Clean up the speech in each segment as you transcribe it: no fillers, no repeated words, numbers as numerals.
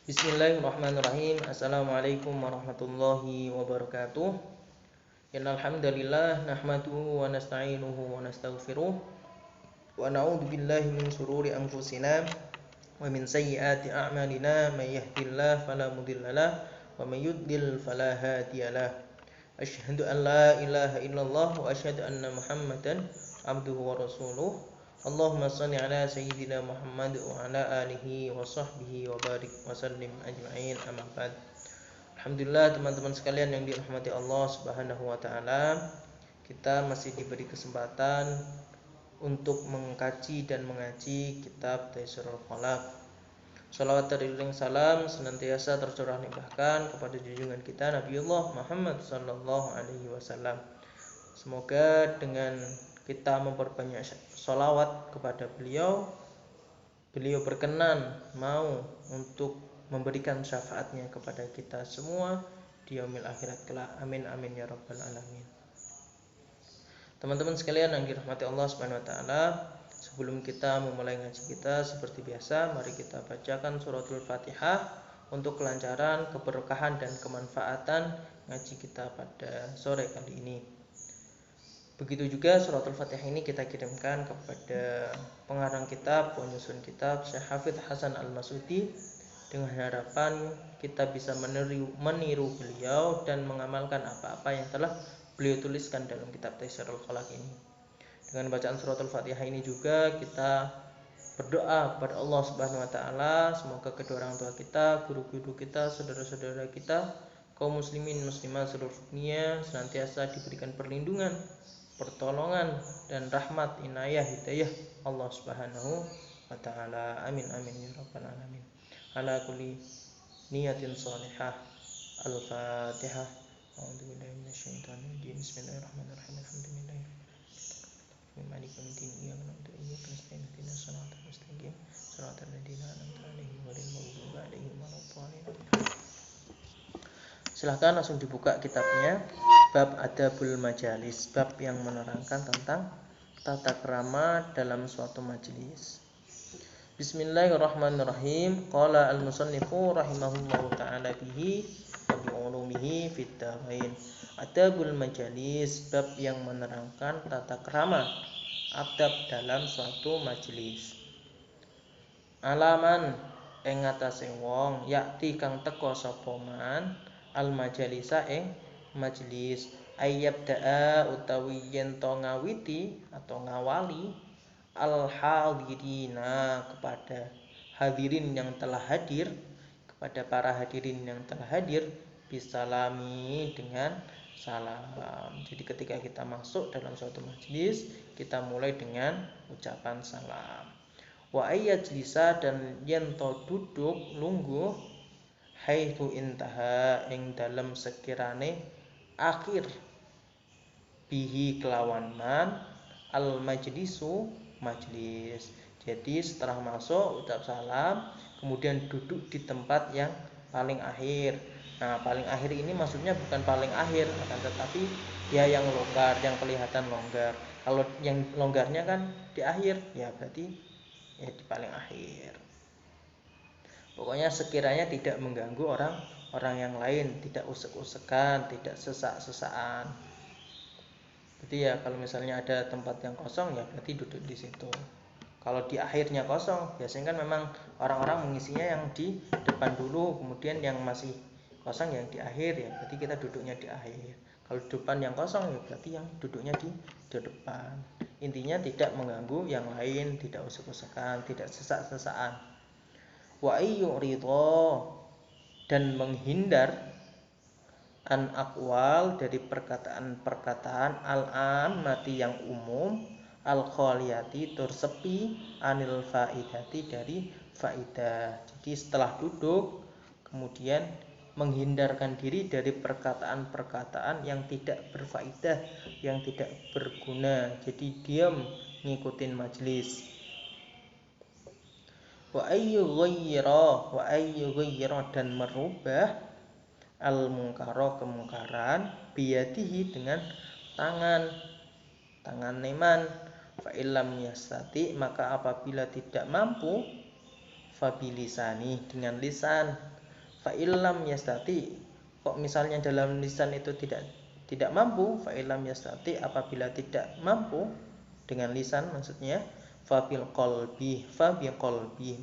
Bismillahirrahmanirrahim. Assalamualaikum warahmatullahi wabarakatuh. Innal hamdalillah nahmaduhu wa nasta'inuhu wa nastaghfiruh wa na'udzu billahi min shururi anfusina wa min sayyiati a'malina may yahdihillahu fala mudhillalah wa may yudlil fala hadiyalah. Asyhadu an la ilaha illallah wa asyhadu anna Muhammadan abduhu wa rasuluh. Allahumma shalli ala sayyidina Muhammad wa ala alihi wa sahbihi wa barik wa sallim ajma'in, amma ba'd. Alhamdulillah teman-teman sekalian yang dirahmati Allah Subhanahu wa taala, kita masih diberi kesempatan untuk mengkaji dan mengaji kitab Taisirul Khalaq. Shalawat dan salam senantiasa tercurah limpahkan kepada junjungan kita Nabiullah Muhammad sallallahu alaihi wasallam. Semoga dengan kita memperbanyak sholawat kepada beliau berkenan mau untuk memberikan syafaatnya kepada kita semua di yaumil akhirat kelak. Amin amin ya rabbal alamin. Teman-teman sekalian yang dirahmati Allah Subhanahu wa taala, sebelum kita memulai ngaji kita seperti biasa, mari kita bacakan suratul Fatihah untuk kelancaran, keberkahan dan kemanfaatan ngaji kita pada sore kali ini. Begitu juga suratul Fatihah ini kita kirimkan kepada pengarang kitab, penyusun kitab Syekh Hafidz Hasan Al-Masudi, dengan harapan kita bisa meniru beliau dan mengamalkan apa-apa yang telah beliau tuliskan dalam kitab Taisirul Khalaq ini. Dengan bacaan suratul Fatihah ini juga kita berdoa kepada Allah Subhanahu wa taala, semoga kedua orang tua kita, guru-guru kita, saudara-saudara kita, kaum muslimin muslimat seluruh dunia senantiasa diberikan perlindungan, pertolongan dan rahmat, inayah, hidayah Allah Subhanahu wa taala. Amin amin ya rabbal alamin. Ala kulli niyatin shalihah. Al-Fatihah. A'udzu billahi minasyaitonir rajim. Bismillahirrahmanirrahim. Alhamdulillahirabbil alamin. Maliki yaumiddin. Iyyaka na'budu wa iyyaka nasta'in. Ihdinas siratal mustaqim. Shiratal ladzina an'amta 'alaihim ghairil maghdubi 'alaihim waladdallin. Silahkan langsung dibuka kitabnya. Bab Adabul Majalis, bab yang menerangkan tentang tata krama dalam suatu majelis. Bismillahirrahmanirrahim. Qala al-musannifu rahimahullahu ta'ala bihi wa bi ulumihi fid darain. Adabul Majalis, bab yang menerangkan tata krama adab dalam suatu majelis. Alaman ing ngatasé wong yakti kang teka sapa man al majalisa ing majelis, ayyab da'a utawi yen to ngawiti atau ngawali al hadirina kepada hadirin yang telah hadir, kepada para hadirin yang telah hadir, bisalami dengan salam. Jadi ketika kita masuk dalam suatu majelis, kita mulai dengan ucapan salam. Wa ayyajlisa dan yen to duduk lungguh haitsu intaha ing dalem sekirane akhir bihi kelawan man al majlisu majlis. Jadi setelah masuk ucap salam, kemudian duduk di tempat yang paling akhir. Nah, paling akhir ini maksudnya bukan paling akhir, akan tetapi dia yang longgar, yang kelihatan longgar. Kalau yang longgarnya kan di akhir, ya berarti ya di paling akhir. Pokoknya sekiranya tidak mengganggu orang yang lain, tidak usek-usekan, tidak sesak-sesaan. Jadi ya kalau misalnya ada tempat yang kosong, ya berarti duduk di situ. Kalau di akhirnya kosong, biasanya kan memang orang-orang mengisinya yang di depan dulu, kemudian yang masih kosong yang di akhir, ya berarti kita duduknya di akhir. Kalau depan yang kosong, ya berarti yang duduknya di depan. Intinya tidak mengganggu yang lain, tidak usek-usekan, tidak sesak-sesaan. Wa ayyuridha dan menghindar an aqwal dari perkataan-perkataan al-ammati yang umum, al-khaliyati tersepi anil faidati dari faidah. Jadi setelah duduk kemudian menghindarkan diri dari perkataan-perkataan yang tidak berfaedah, yang tidak berguna. Jadi diam ngikutin majelis. Wa ayyughayyira dan merubah al munkara kemungkaran biyadihi dengan tangan neman. Fa illam yastati maka apabila tidak mampu fabilisani, dengan lisan. Fa illam yastati, kok misalnya dalam lisan itu tidak mampu, fa illam yastati, apabila tidak mampu dengan lisan maksudnya, fa bil qalbi,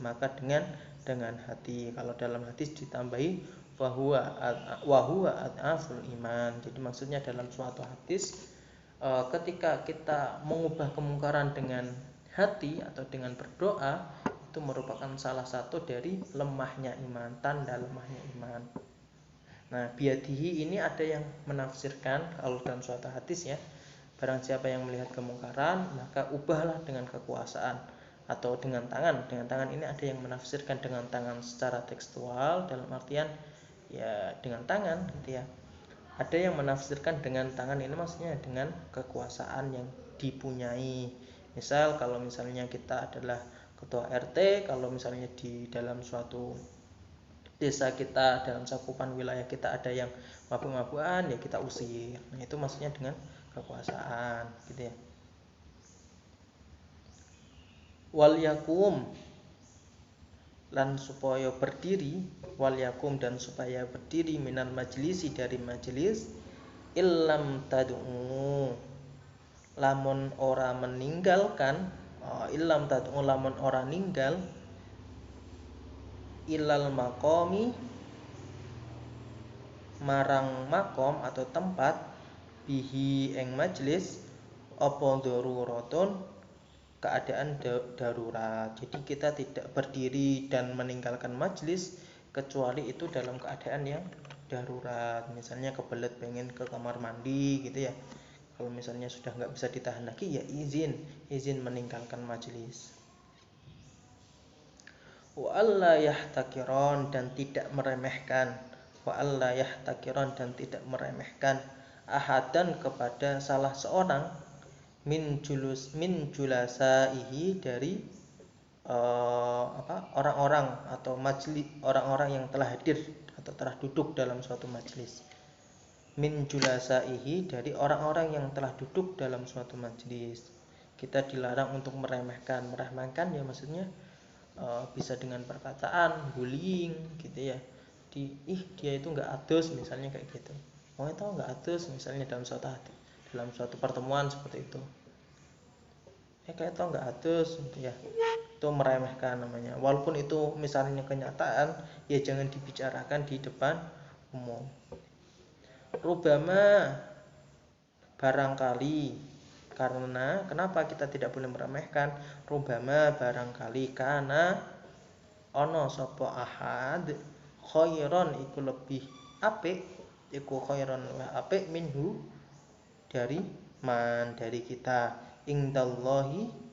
maka dengan hati. Kalau dalam hadis ditambahi wa huwa ad'aful iman. Jadi maksudnya dalam suatu hadis, ketika kita mengubah kemungkaran dengan hati atau dengan berdoa, itu merupakan salah satu dari lemahnya iman, tanda lemahnya iman. Nah, biadihi ini ada yang menafsirkan kalau dalam suatu hadis ya, barang siapa yang melihat kemungkaran maka ubahlah dengan kekuasaan atau dengan tangan. Dengan tangan ini ada yang menafsirkan dengan tangan secara tekstual, dalam artian ya dengan tangan gitu ya. Ada yang menafsirkan dengan tangan ini maksudnya dengan kekuasaan yang dipunyai. Misal kalau misalnya kita adalah ketua RT, kalau misalnya di dalam suatu desa kita, dalam cakupan wilayah kita ada yang mabuk-mabukan, ya kita usir. Nah, itu maksudnya dengan kekuasaan gitu ya. Wal yakum, lan supaya berdiri, wal yakum, dan supaya berdiri, minal majlisi, dari majelis, illam tad'u, lamun ora meninggalkan, illam tad'u, lamun ora ninggal, ilal maqami, marang makom atau tempat, bihi ing majlis, apa daruratun, keadaan darurat. Jadi kita tidak berdiri dan meninggalkan majlis kecuali itu dalam keadaan yang darurat. Misalnya kebelet pengen ke kamar mandi gitu ya. Kalau misalnya sudah nggak bisa ditahan lagi, ya izin meninggalkan majlis. Wa alla yahtakiron, dan tidak meremehkan. Wa alla yahtakiron, dan tidak meremehkan. Ahadan, kepada salah seorang, min julasaihi, dari orang-orang atau majlis, orang-orang yang telah hadir atau telah duduk dalam suatu majlis. Min julasaihi, dari orang-orang yang telah duduk dalam suatu majlis. Kita dilarang untuk meremehkan ya maksudnya bisa dengan perkataan bullying gitu ya. Dia itu nggak adus misalnya kayak gitu. Mau tahu nggak adus misalnya dalam suatu pertemuan seperti itu. Kayak tau nggak adus gitu ya. Itu meremehkan namanya. Walaupun itu misalnya kenyataan, ya jangan dibicarakan di depan umum. Rubama, barangkali, karena kenapa kita tidak boleh meremehkan? Rubama, barangkali, karena ono sopo ahad khairon, iku lebih apik, iku khairon apik, minhu, dari kita, indallahi,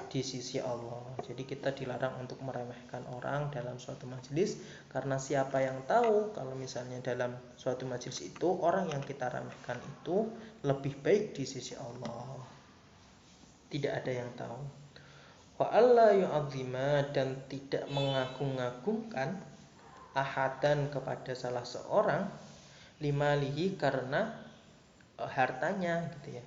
di sisi Allah. Jadi kita dilarang untuk meremehkan orang dalam suatu majelis, karena siapa yang tahu kalau misalnya dalam suatu majelis itu orang yang kita remehkan itu lebih baik di sisi Allah. Tidak ada yang tahu. Wa alla yu'azzima, dan tidak mengagung-agungkan, ahadan, kepada salah seorang, limalihi, karena hartanya gitu ya.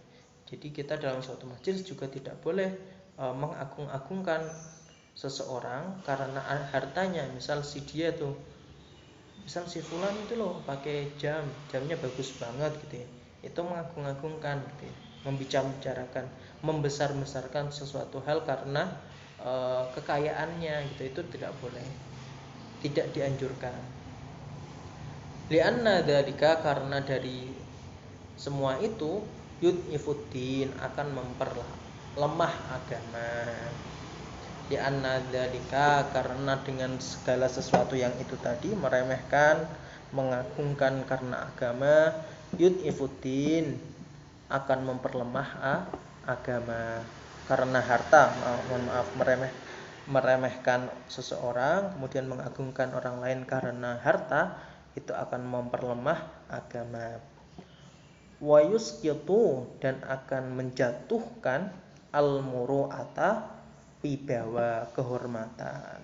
Jadi kita dalam suatu majelis juga tidak boleh mengagung-agungkan seseorang karena hartanya. Misal si fulan itu loh pakai jamnya bagus banget gitu ya, itu mengagung-agungkan gitu ya, membicarakan, membesar-besarkan sesuatu hal karena kekayaannya gitu, itu tidak boleh, tidak dianjurkan. Lianna dzalika, karena dari semua itu, yud'ifuddin, akan memperlemah agama. Lianna dzalika, karena dengan segala sesuatu yang itu tadi, meremehkan, mengagungkan karena agama, yud'ifuddin, akan memperlemah agama. Karena harta, meremehkan seseorang kemudian mengagungkan orang lain karena harta, itu akan memperlemah agama. Wa yusqitu, dan akan menjatuhkan, al-muru'ata, wibawa, kehormatan.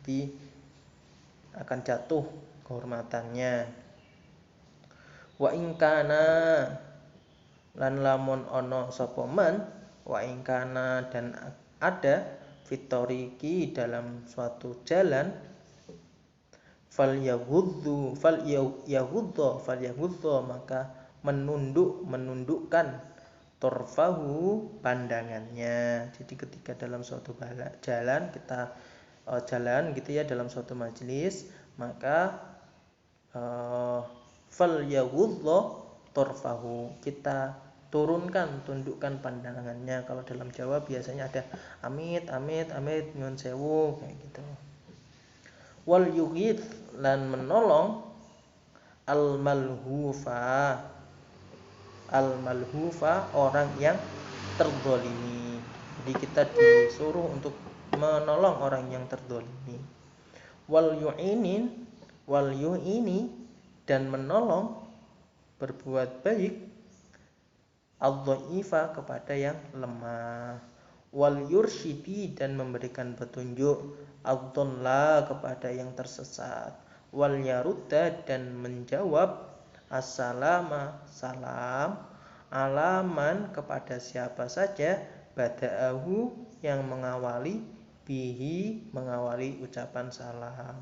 Jadi akan jatuh kehormatannya. Wa ingkana, lan lamun ono sapa man, wa ingkana, dan ada, fitoriki dalam suatu jalan, falyahuddo maka menundukkan torfahu pandangannya. Jadi ketika dalam suatu jalan kita jalan gitu ya, dalam suatu majelis, maka falyahuddo torfahu, kita turunkan, tundukkan pandangannya. Kalau dalam Jawa biasanya ada amit amit amit nyun sewu kayak gitu. Wal yughith, lan menolong al malhufa orang yang terzalimi. Jadi kita disuruh untuk menolong orang yang terzalimi. Wal yu'ini dan menolong, berbuat baik, adh-dhaifa kepada yang lemah. Wal yursyidi dan memberikan petunjuk, adh-dhalla kepada yang tersesat. Wal yarudda dan menjawab, assalama salam, alaman kepada siapa saja, bada'ahu yang mengawali, bihi mengawali ucapan salam.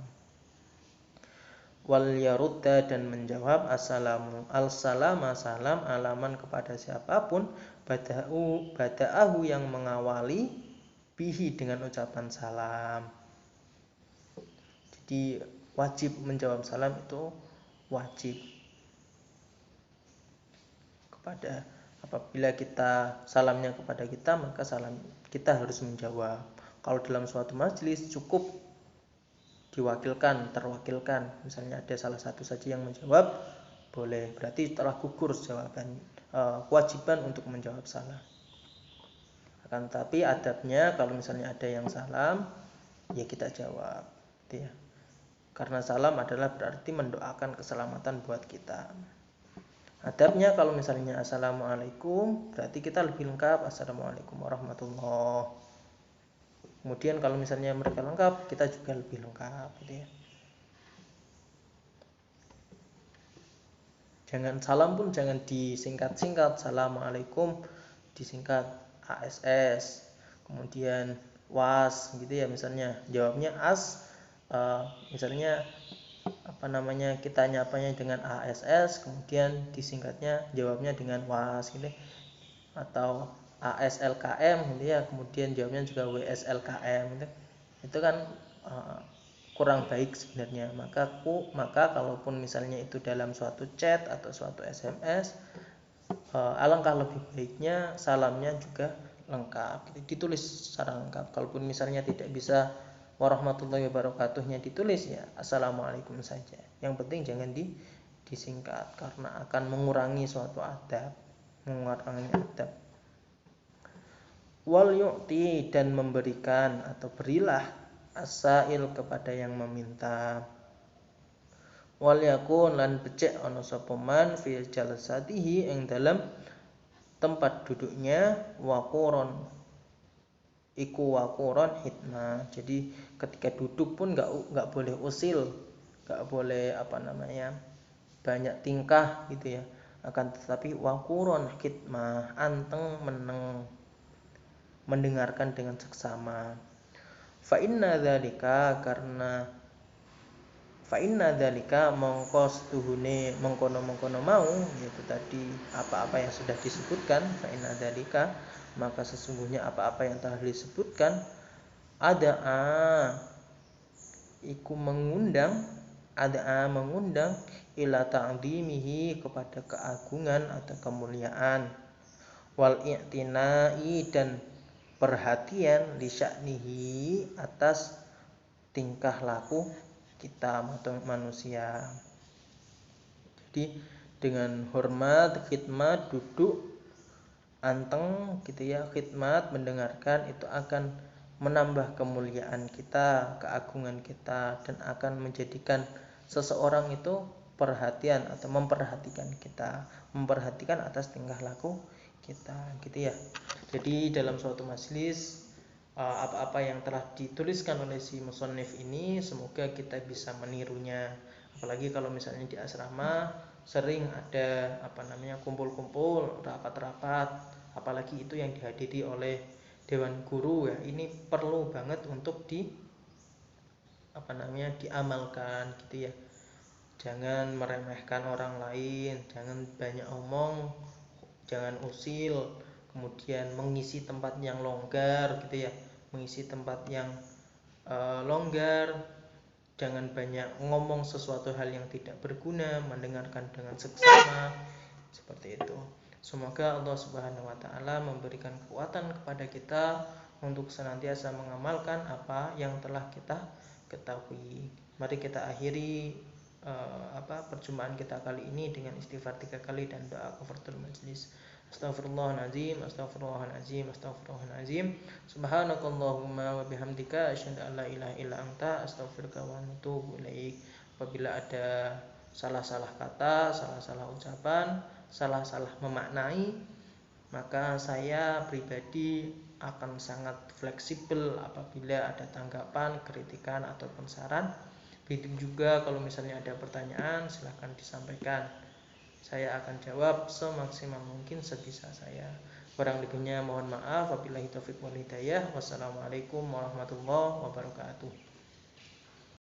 Wal yarudda dan menjawab al-salama salam, alaman kepada siapapun, bada'ahu yang mengawali, bihi dengan ucapan salam. Jadi wajib menjawab salam itu wajib. Kepada apabila kita salamnya kepada kita, maka salam kita harus menjawab. Kalau dalam suatu majelis cukup diwakilkan, terwakilkan, misalnya ada salah satu saja yang menjawab, boleh, berarti telah gugur jawaban kewajiban untuk menjawab salam. Akan tetapi adabnya kalau misalnya ada yang salam, ya kita jawab, gitu ya. Karena salam adalah berarti mendoakan keselamatan buat kita. Adabnya kalau misalnya assalamualaikum, berarti kita lebih lengkap, assalamualaikum warahmatullahi. Kemudian kalau misalnya mereka lengkap, kita juga lebih lengkap, gitu ya. Jangan salam pun jangan disingkat-singkat, assalamualaikum disingkat ASS, kemudian was, gitu ya. Misalnya jawabnya misalnya kita nyapanya dengan ASS, kemudian disingkatnya jawabnya dengan was, gitu. Atau ASLKM, gitu ya, kemudian jawabnya juga WSLKM, gitu. Itu kan kurang baik sebenarnya. Maka kalaupun misalnya itu dalam suatu chat atau suatu SMS, alangkah lebih baiknya salamnya juga lengkap, gitu. Ditulis secara lengkap. Kalaupun misalnya tidak bisa warahmatullahi wabarakatuhnya ditulis, ya assalamualaikum saja. Yang penting jangan disingkat, karena akan mengurangi suatu adab, mengurangi adab. Wal yu'ti dan memberikan atau berilah, as-sa'il kepada yang meminta. Wal yakun lan becek ana sapa man fi jalasatihi ing dalam tempat duduknya, waquron iku waquron hikmah. Jadi ketika duduk pun enggak boleh usil, enggak boleh banyak tingkah, gitu ya. Akan tetapi waquron hikmah, anteng meneng, mendengarkan dengan seksama. Fa inna dzalika mongko setuhune mengkono-mengkono mau, yaitu tadi apa-apa yang sudah disebutkan. Fa inna dzalika maka sesungguhnya apa-apa yang telah disebutkan, iku mengundang ila ta'dhimihi kepada keagungan atau kemuliaan, wal i'tina'i dan perhatian, li sya'nihi atas tingkah laku kita manusia. Jadi dengan hormat, khidmat, duduk anteng, gitu ya, khidmat, mendengarkan, itu akan menambah kemuliaan kita, keagungan kita, dan akan menjadikan seseorang itu perhatian atau memperhatikan kita, memperhatikan atas tingkah laku kita, gitu ya. Jadi dalam suatu majelis, apa-apa yang telah dituliskan oleh si musannif ini, semoga kita bisa menirunya. Apalagi kalau misalnya di asrama sering ada kumpul-kumpul, rapat-rapat, apalagi itu yang dihadiri oleh dewan guru ya, ini perlu banget untuk diamalkan gitu ya. Jangan meremehkan orang lain, jangan banyak omong, jangan usil, kemudian mengisi tempat yang longgar gitu ya, mengisi tempat yang longgar, jangan banyak ngomong sesuatu hal yang tidak berguna, mendengarkan dengan seksama, seperti itu. Semoga Allah Subhanahu wa taala memberikan kekuatan kepada kita untuk senantiasa mengamalkan apa yang telah kita ketahui. Mari kita akhiri perjumpaan kita kali ini dengan istighfar 3 kali dan doa kafaratul majlis. Astaghfirullahaladzim, astaghfirullahaladzim, astaghfirullahaladzim. Subhanakallahumma wa bihamdika asyhadu an la ilaha illa anta astaghfiruka wa atubu ilaik. Apabila ada salah-salah kata, salah-salah ucapan, salah-salah memaknai, maka saya pribadi akan sangat fleksibel apabila ada tanggapan, kritikan ataupun saran. Begitu juga kalau misalnya ada pertanyaan, silahkan disampaikan. Saya akan jawab semaksimal mungkin sebisa saya. Kurang lebihnya mohon maaf. Wabillahi taufiq wal hidayah. Wassalamualaikum warahmatullahi wabarakatuh.